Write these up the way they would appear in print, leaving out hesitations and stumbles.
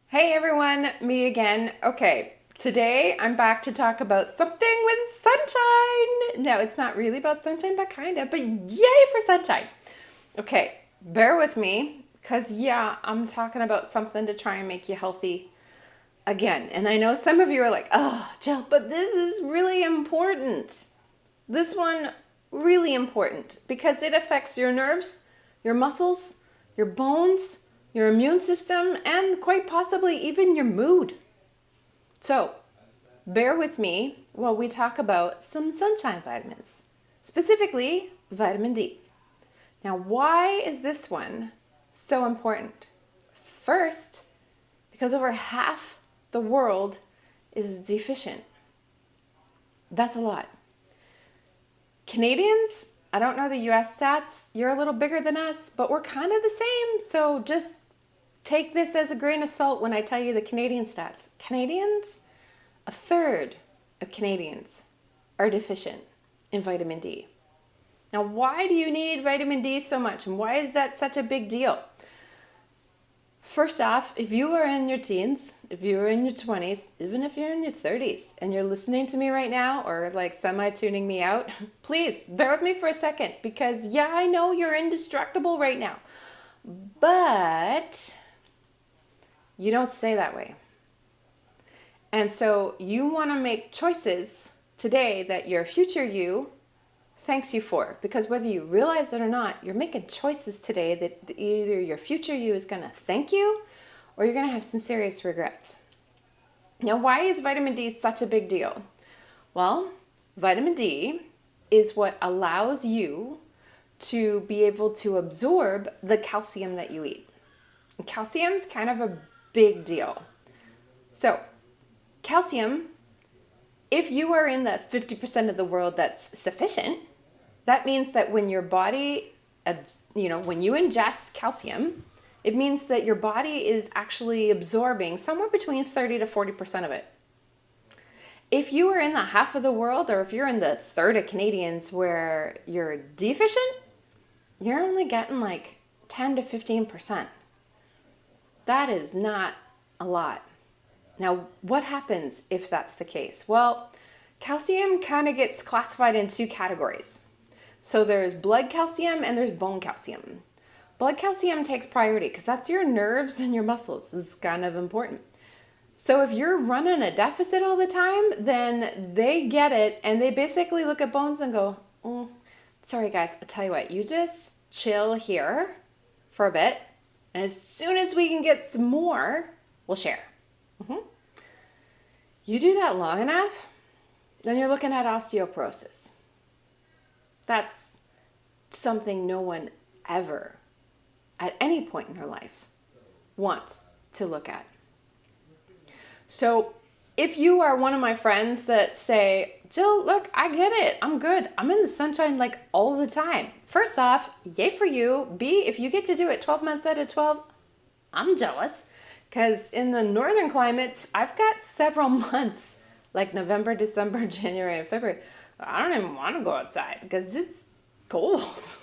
Hey everyone, me again. Okay, today I'm back to talk about something with sunshine. No, it's not really about sunshine, but kind of, but yay for sunshine. Okay, bear with me because, yeah, I'm talking about something to try and make you healthy again. And I know some of you are like, oh, Jill, but this is really important. This one, really important because it affects your nerves, your muscles, your bones, your immune system, and quite possibly even your mood. So, bear with me while we talk about some sunshine vitamins, specifically vitamin D. Now, why is this one so important? First, because over half the world is deficient. That's a lot. Canadians, I don't know the US stats. You're a little bigger than us, but we're kind of the same. So just take this as a grain of salt when I tell you the Canadian stats. Canadians, a third of Canadians are deficient in vitamin D. Now, why do you need vitamin D so much? And why is that such a big deal? First off, if you are in your teens, if you are in your 20s, even if you're in your 30s and you're listening to me right now or like semi-tuning me out, please bear with me for a second because yeah, I know you're indestructible right now, but you don't stay that way. And so you want to make choices today that your future you thanks you for, because whether you realize it or not, you're making choices today that either your future you is going to thank you or you're going to have some serious regrets. Now, why is vitamin D such a big deal? Well, vitamin D is what allows you to be able to absorb the calcium that you eat. And calcium's kind of a big deal. So, calcium, if you are in the 50% of the world that's sufficient, that means that when your body, when you ingest calcium, it means that your body is actually absorbing somewhere between 30 to 40% of it. If you are in the half of the world, or if you're in the third of Canadians where you're deficient, you're only getting like 10 to 15%. That is not a lot. Now, what happens if that's the case? Well, calcium kind of gets classified in two categories. So there's blood calcium and there's bone calcium. Blood calcium takes priority because that's your nerves and your muscles. This is kind of important. So if you're running a deficit all the time, then they get it and they basically look at bones and go, oh, sorry guys, I'll tell you what, you just chill here for a bit. And as soon as we can get some more, we'll share. You do that long enough, then you're looking at osteoporosis. That's something no one ever, at any point in their life, wants to look at. So if you are one of my friends that say, Jill, look, I get it. I'm good. I'm in the sunshine like all the time. First off, yay for you. B, if you get to do it 12 months out of 12, I'm jealous. Because in the northern climates, I've got several months, like November, December, January, and February. I don't even want to go outside because it's cold.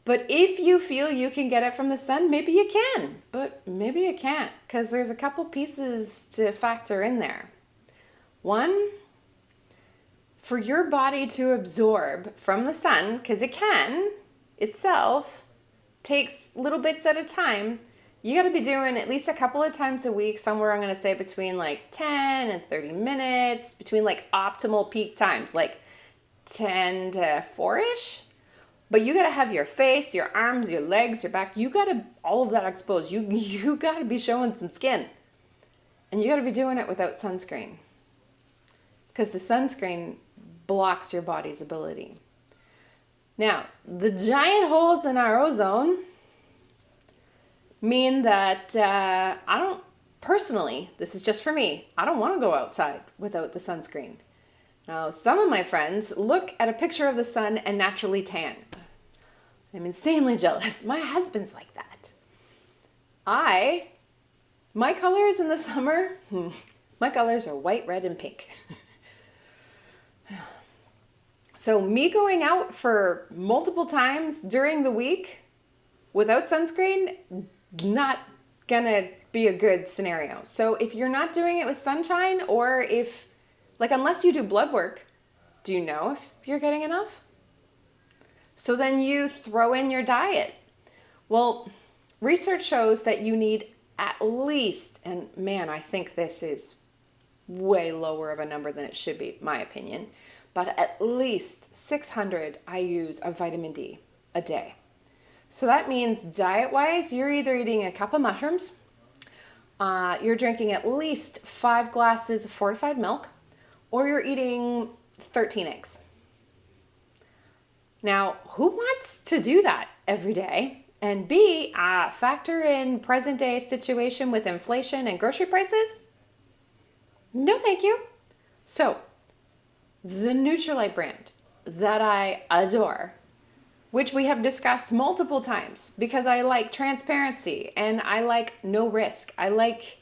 But if you feel you can get it from the sun, maybe you can, but maybe you can't because there's a couple pieces to factor in there. One, for your body to absorb from the sun, because it can itself, takes little bits at a time. You got to be doing at least a couple of times a week, somewhere I'm going to say between like 10 and 30 minutes, between like optimal peak times, like 10 to 4-ish. But you got to have your face, your arms, your legs, your back. You got to, all of that exposed. You got to be showing some skin. And you got to be doing it without sunscreen. Because the sunscreen blocks your body's ability. Now, the giant holes in our ozone mean that I don't, personally, this is just for me, I don't want to go outside without the sunscreen. Now, some of my friends look at a picture of the sun and naturally tan. I'm insanely jealous. My husband's like that. My colors in the summer, my colors are white, red, and pink. So me going out for multiple times during the week without sunscreen not gonna be a good scenario. So if you're not doing it with sunshine, or if, like, unless you do blood work, do you know if you're getting enough? So then you throw in your diet. Well, research shows that you need at least, and man, I think this is way lower of a number than it should be, my opinion, but at least 600 IUs of vitamin D a day. So that means diet-wise, you're either eating a cup of mushrooms, you're drinking at least 5 glasses of fortified milk, or you're eating 13 eggs. Now, who wants to do that every day? And B, factor in present day situation with inflation and grocery prices? No, thank you. So, the Nutrilite brand that I adore, which we have discussed multiple times because I like transparency and I like no risk. I like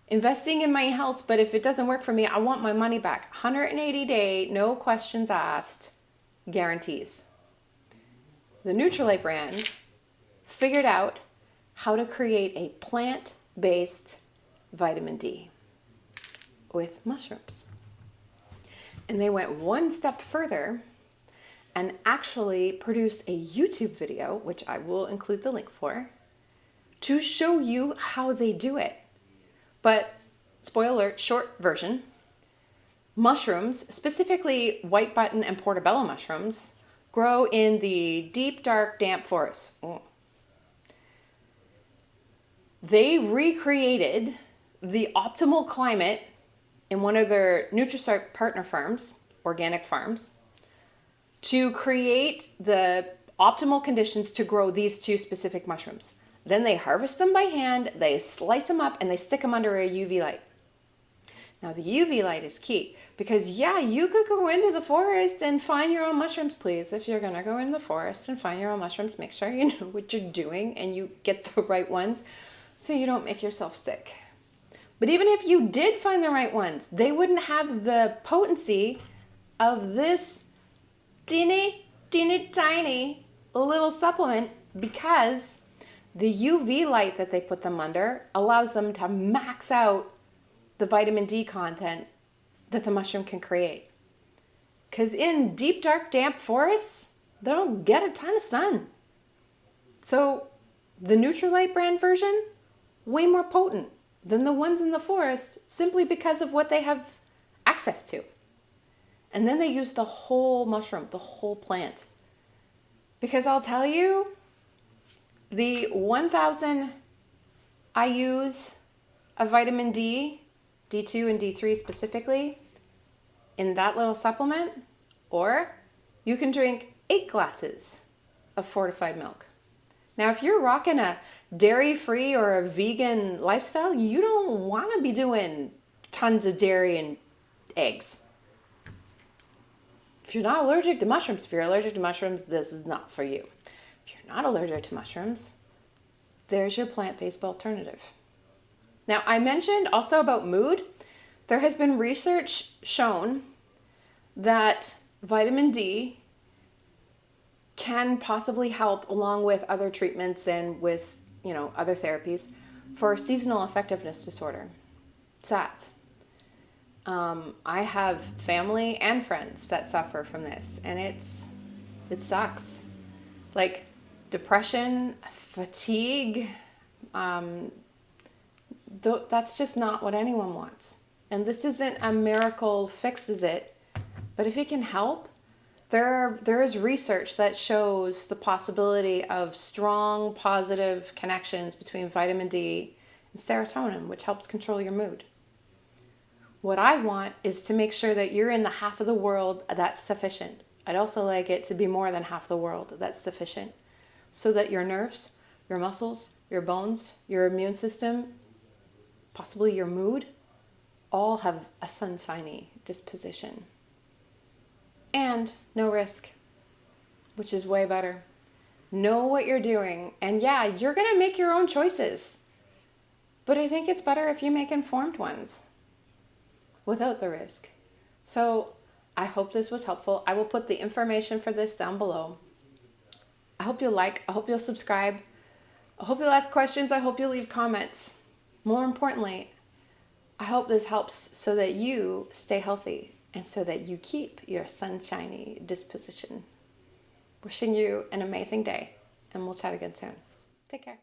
investing in my health, but if it doesn't work for me, I want my money back. 180-day, no questions asked, guarantees. The Nutrilite brand figured out how to create a plant-based vitamin D with mushrooms. And they went one step further and actually produced a YouTube video, which I will include the link for, to show you how they do it. But spoiler alert, short version, mushrooms, specifically white button and portobello mushrooms, grow in the deep, dark, damp forests. They recreated the optimal climate in one of their Nutrisart partner farms, organic farms, to create the optimal conditions to grow these two specific mushrooms. Then they harvest them by hand, they slice them up, and they stick them under a UV light. Now the UV light is key because you could go into the forest and find your own mushrooms, please. If you're gonna go into the forest and find your own mushrooms, make sure you know what you're doing and you get the right ones so you don't make yourself sick. But even if you did find the right ones, they wouldn't have the potency of this teeny tiny little supplement because the UV light that they put them under allows them to max out the vitamin D content that the mushroom can create. Because in deep, dark, damp forests, they don't get a ton of sun. So the Nutrilite brand version, way more potent than the ones in the forest simply because of what they have access to. And then they use the whole mushroom, the whole plant. Because I'll tell you, the 1,000 IUs of vitamin D, D2 and D3 specifically, in that little supplement, or you can drink 8 glasses of fortified milk. Now, if you're rocking a dairy-free or a vegan lifestyle, you don't want to be doing tons of dairy and eggs. If you're not allergic to mushrooms, this is not for you. If you're not allergic to mushrooms, there's your plant-based alternative. Now, I mentioned also about mood. There has been research shown that vitamin D can possibly help along with other treatments and with, other therapies for seasonal effectiveness disorder, SADS. I have family and friends that suffer from this, and it sucks. Like depression, fatigue, that's just not what anyone wants. And this isn't a miracle fixes it, but if it can help, there is research that shows the possibility of strong positive connections between vitamin D and serotonin, which helps control your mood. What I want is to make sure that you're in the half of the world that's sufficient. I'd also like it to be more than half the world that's sufficient, so that your nerves, your muscles, your bones, your immune system, possibly your mood, all have a sunshiny disposition. And no risk, which is way better. Know what you're doing, and you're gonna make your own choices. But I think it's better if you make informed ones without the risk. So I hope this was helpful. I will put the information for this down below. I hope you'll subscribe. I hope you'll ask questions. I hope you'll leave comments. More importantly, I hope this helps so that you stay healthy and so that you keep your sunshiny disposition. Wishing you an amazing day, and we'll chat again soon. Take care.